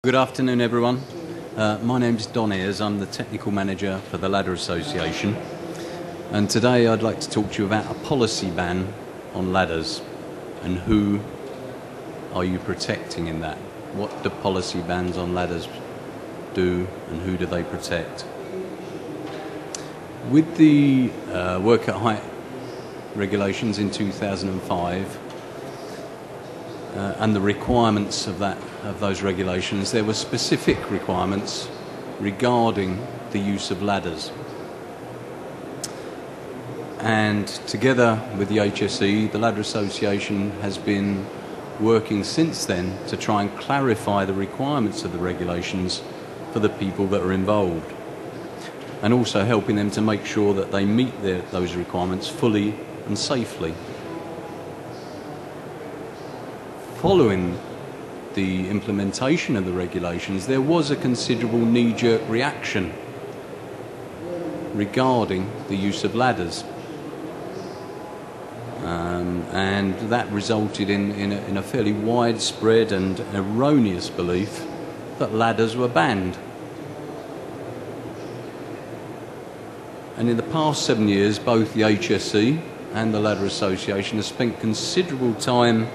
Good afternoon, everyone. My name's Don Aers. I'm the Technical Manager for the Ladder Association. And today I'd like to talk to you about a policy ban on ladders and who are you protecting in that. What do policy bans on ladders do and who do they protect? With the work at height regulations in 2005 and the requirements of those regulations, there were specific requirements regarding the use of ladders. And together with the HSE, the Ladder Association has been working since then to try and clarify the requirements of the regulations for the people that are involved, and also helping them to make sure that they meet those requirements fully and safely. Following the implementation of the regulations, there was a considerable knee-jerk reaction regarding the use of ladders. And that resulted in a fairly widespread and erroneous belief that ladders were banned. And in the past 7 years, both the HSE and the Ladder Association have spent considerable time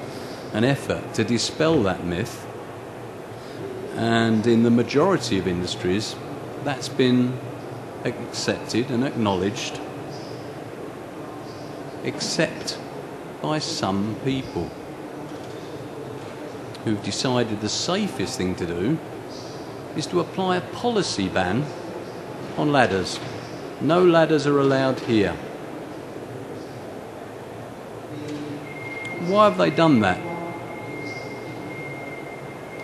and effort to dispel that myth. And in the majority of industries, that's been accepted and acknowledged, except by some people who've decided the safest thing to do is to apply a policy ban on ladders. No ladders are allowed here. Why have they done that?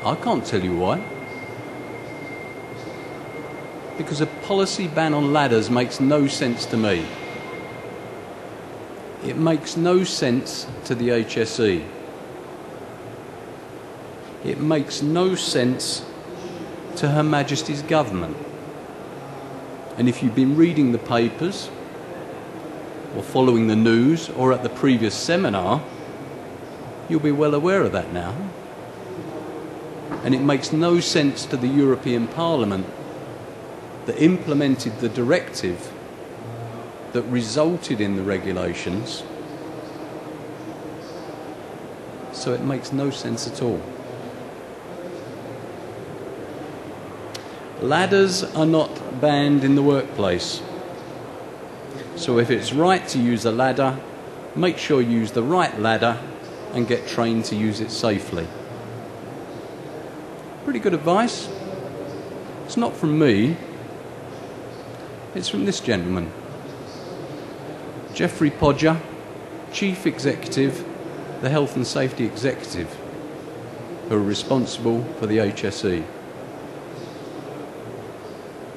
I can't tell you why. Because a policy ban on ladders makes no sense to me. It makes no sense to the HSE. It makes no sense to Her Majesty's government. And if you've been reading the papers or following the news or at the previous seminar, you'll be well aware of that now. And it makes no sense to the European Parliament that implemented the directive that resulted in the regulations. So it makes no sense at all. Ladders are not banned in the workplace. So if it's right to use a ladder, make sure you use the right ladder and get trained to use it safely. Pretty good advice. It's not from me. It's from this gentleman, Geoffrey Podger, Chief Executive, the Health and Safety Executive, who are responsible for the HSE.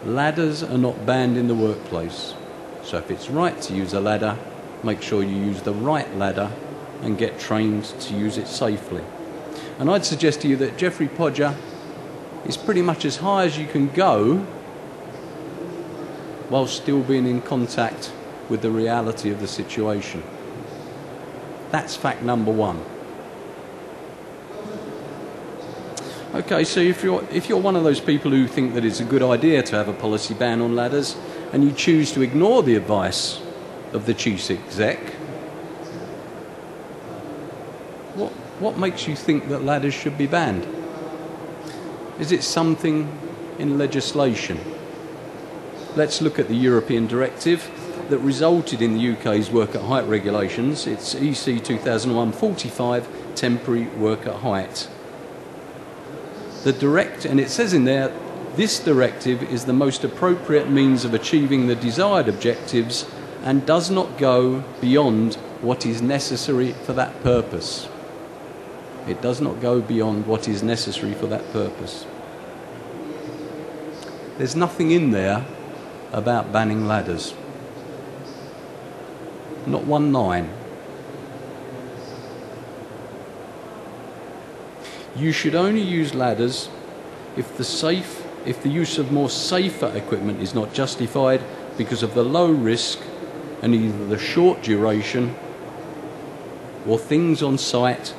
Ladders are not banned in the workplace. So if it's right to use a ladder, make sure you use the right ladder and get trained to use it safely. And I'd suggest to you that Geoffrey Podger is pretty much as high as you can go while still being in contact with the reality of the situation. That's fact number one. Okay, so if you're one of those people who think that it's a good idea to have a policy ban on ladders and you choose to ignore the advice of the Chief Exec, what makes you think that ladders should be banned? Is it something in legislation? Let's look at the European directive that resulted in the UK's work at height regulations. It's EC 2001-45, temporary work at height. And it says in there, this directive is the most appropriate means of achieving the desired objectives and does not go beyond what is necessary for that purpose. It does not go beyond what is necessary for that purpose. There's nothing in there about banning ladders. Not one line. You should only use ladders if the use of more safer equipment is not justified because of the low risk and either the short duration or things on site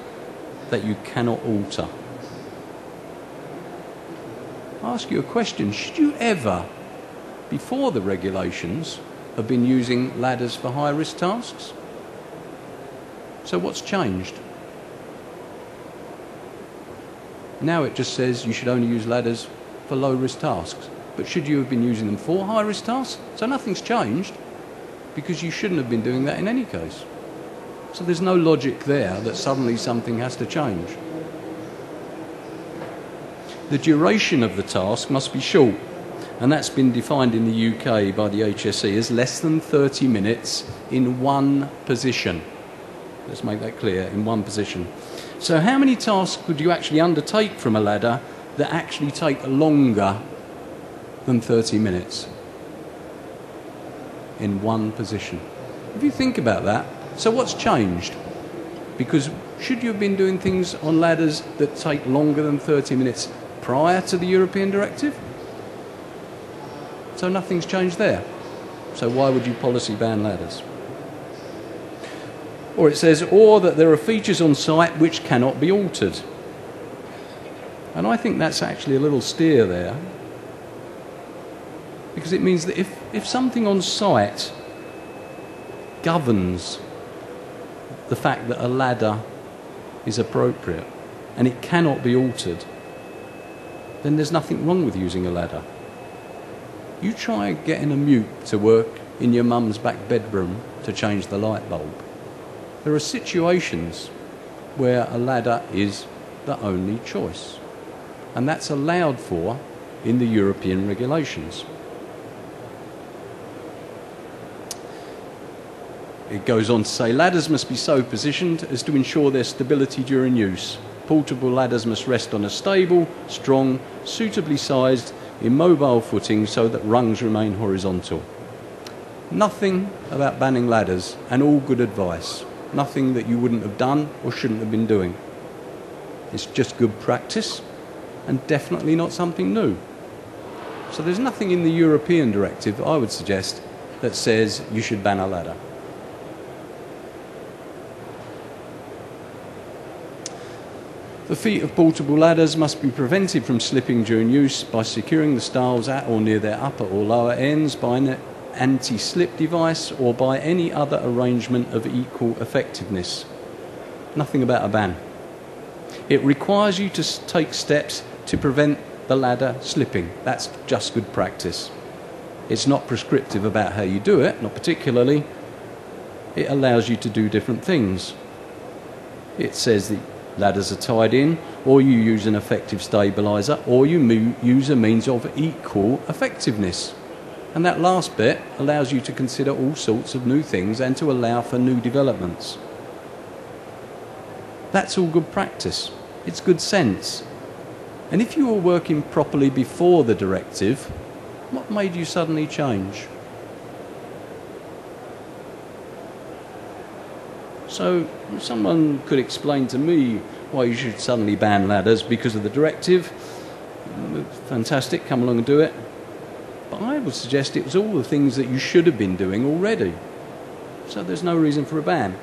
that you cannot alter. ask you a question. Should you ever, before the regulations, have been using ladders for high-risk tasks? So what's changed? Now it just says you should only use ladders for low-risk tasks. But should you have been using them for high-risk tasks? So nothing's changed, because you shouldn't have been doing that in any case. So there's no logic there that suddenly something has to change. The duration of the task must be short, and that's been defined in the UK by the HSE as less than 30 minutes in one position. Let's make that clear, in one position. So how many tasks could you actually undertake from a ladder that actually take longer than 30 minutes in one position? If you think about that, so what's changed? Because should you have been doing things on ladders that take longer than 30 minutes prior to the European directive? So nothing's changed there. So why would you policy ban ladders? Or it says, or that there are features on site which cannot be altered. And I think that's actually a little steer there, because it means that if something on site governs the fact that a ladder is appropriate and it cannot be altered, then there's nothing wrong with using a ladder. You try getting a mute to work in your mum's back bedroom to change the light bulb. There are situations where a ladder is the only choice, and that's allowed for in the European regulations. It goes on to say, ladders must be so positioned as to ensure their stability during use. Portable ladders must rest on a stable, strong, suitably sized, immobile footing so that rungs remain horizontal. Nothing about banning ladders, and all good advice. Nothing that you wouldn't have done or shouldn't have been doing. It's just good practice, and definitely not something new. So there's nothing in the European directive, I would suggest, that says you should ban a ladder. The feet of portable ladders must be prevented from slipping during use by securing the stiles at or near their upper or lower ends by an anti-slip device or by any other arrangement of equal effectiveness. Nothing about a ban. It requires you to take steps to prevent the ladder slipping. That's just good practice. It's not prescriptive about how you do it, not particularly. It allows you to do different things. It says that ladders are tied in, or you use an effective stabiliser, or you use a means of equal effectiveness. And that last bit allows you to consider all sorts of new things and to allow for new developments. That's all good practice. It's good sense. And if you were working properly before the directive, what made you suddenly change? So someone could explain to me why you should suddenly ban ladders because of the directive. Fantastic, come along and do it. But I would suggest it was all the things that you should have been doing already. So there's no reason for a ban.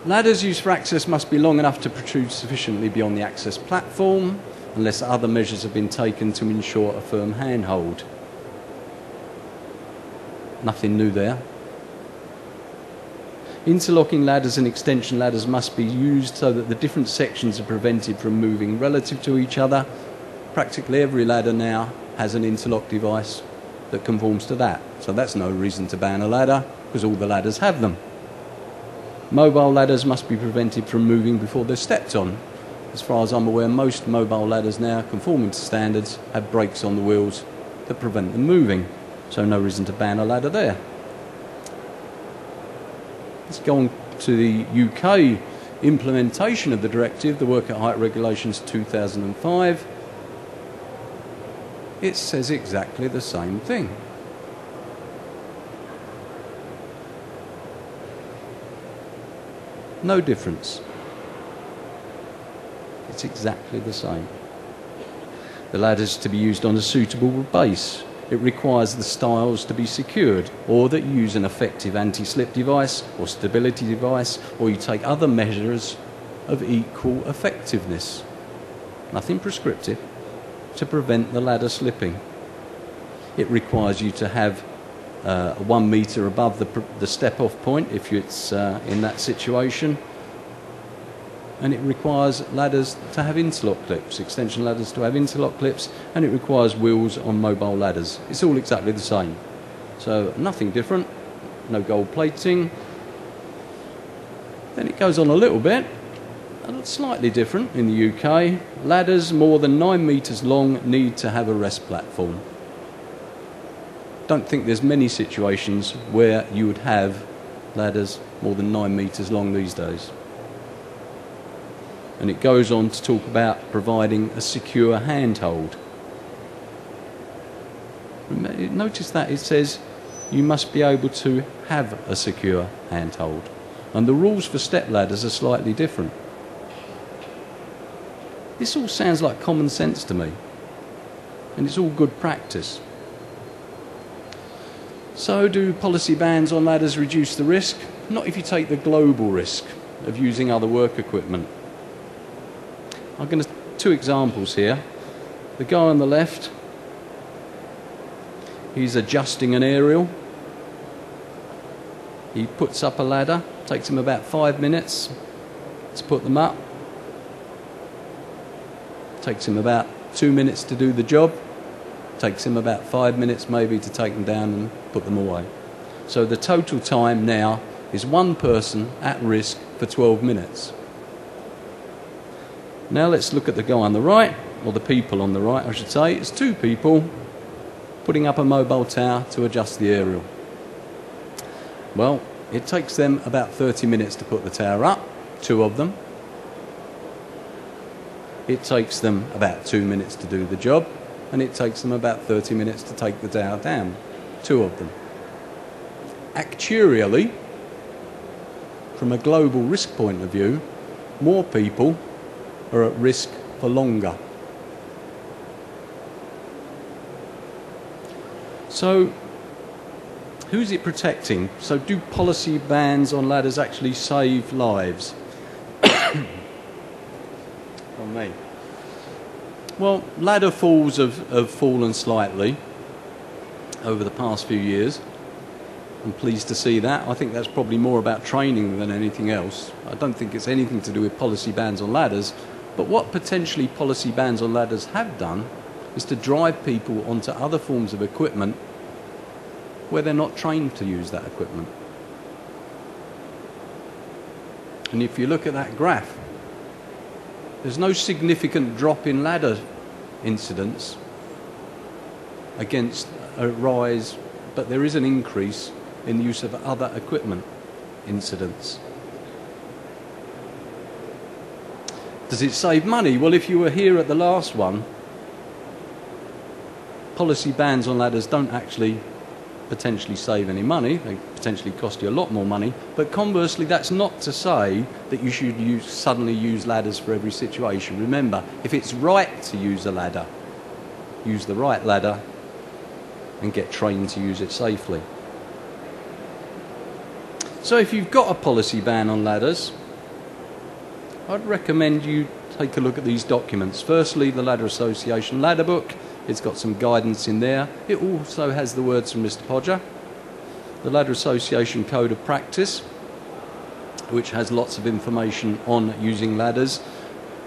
Ladders used for access must be long enough to protrude sufficiently beyond the access platform, unless other measures have been taken to ensure a firm handhold. Nothing new there. Interlocking ladders and extension ladders must be used so that the different sections are prevented from moving relative to each other. Practically every ladder now has an interlock device that conforms to that. So that's no reason to ban a ladder, because all the ladders have them. Mobile ladders must be prevented from moving before they're stepped on. As far as I'm aware, most mobile ladders now, conforming to standards, have brakes on the wheels that prevent them moving. So no reason to ban a ladder there. Let's go on to the UK implementation of the directive, the Work at Height Regulations 2005. It says exactly the same thing. No difference. It's exactly the same. The ladder is to be used on a suitable base. It requires the stiles to be secured, or that you use an effective anti-slip device or stability device, or you take other measures of equal effectiveness. Nothing prescriptive, to prevent the ladder slipping. It requires you to have 1 metre above the step-off point if it's in that situation. And it requires ladders to have interlock clips, extension ladders to have interlock clips, and it requires wheels on mobile ladders. It's all exactly the same. So nothing different, no gold plating. Then it goes on a little bit, slightly different in the UK. Ladders more than 9 metres long need to have a rest platform. Don't think there's many situations where you would have ladders more than 9 metres long these days. And it goes on to talk about providing a secure handhold. Notice that it says you must be able to have a secure handhold. And the rules for step ladders are slightly different. This all sounds like common sense to me. And it's all good practice. So do policy bans on ladders reduce the risk? Not if you take the global risk of using other work equipment. I'm going to two examples here. The guy on the left, he's adjusting an aerial. He puts up a ladder, takes him about 5 minutes to put them up. Takes him about 2 minutes to do the job. Takes him about 5 minutes maybe to take them down and put them away. So the total time now is one person at risk for 12 minutes. Now let's look at the guy on the right, or the people on the right I should say. It's two people putting up a mobile tower to adjust the aerial. Well, it takes them about 30 minutes to put the tower up, two of them. It takes them about 2 minutes to do the job, and it takes them about 30 minutes to take the tower down, two of them. Actuarially, from a global risk point of view, more people are at risk for longer. So, who's it protecting? So do policy bans on ladders actually save lives? On me. Well, ladder falls have fallen slightly over the past few years. I'm pleased to see that. I think that's probably more about training than anything else. I don't think it's anything to do with policy bans on ladders. But what potentially policy bans on ladders have done is to drive people onto other forms of equipment where they're not trained to use that equipment. And if you look at that graph, there's no significant drop in ladder incidents against a rise, but there is an increase in the use of other equipment incidents. Does it save money? Well, if you were here at the last one, policy bans on ladders don't actually potentially save any money. They potentially cost you a lot more money. But conversely, that's not to say that you should suddenly use ladders for every situation. Remember, if it's right to use a ladder, use the right ladder and get trained to use it safely. So if you've got a policy ban on ladders, I'd recommend you take a look at these documents. Firstly, the Ladder Association Ladder Book. It's got some guidance in there. It also has the words from Mr. Podger. The Ladder Association Code of Practice, which has lots of information on using ladders.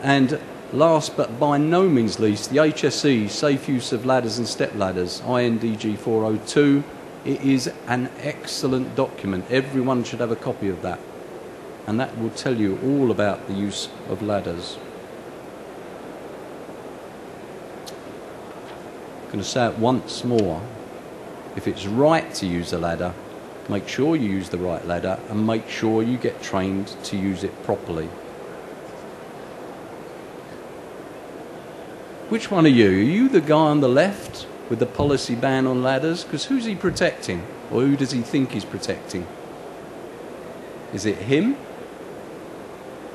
And last but by no means least, the HSE Safe Use of Ladders and Step Ladders, INDG 402. It is an excellent document. Everyone should have a copy of that. And that will tell you all about the use of ladders. I'm going to say it once more. If it's right to use a ladder, make sure you use the right ladder and make sure you get trained to use it properly. Which one are you? Are you the guy on the left with the policy ban on ladders? Because who's he protecting? Or who does he think he's protecting? Is it him?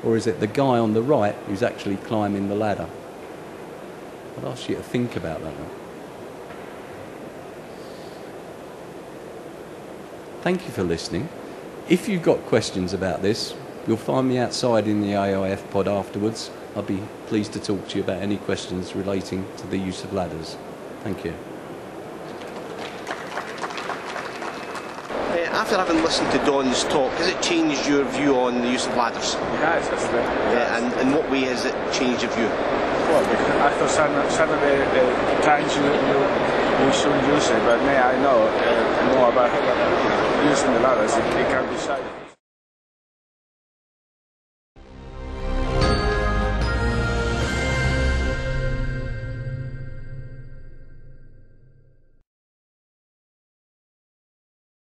Or is it the guy on the right who's actually climbing the ladder? I'd ask you to think about that one. Thank you for listening. If you've got questions about this, you'll find me outside in the AIF pod afterwards. I'd be pleased to talk to you about any questions relating to the use of ladders. Thank you. After having listened to Don's talk, has it changed your view on the use of ladders? Yes, And in what way has it changed your view? well, because I thought some of the times we shouldn't use it, but now I know more about using the ladders. It can be safe.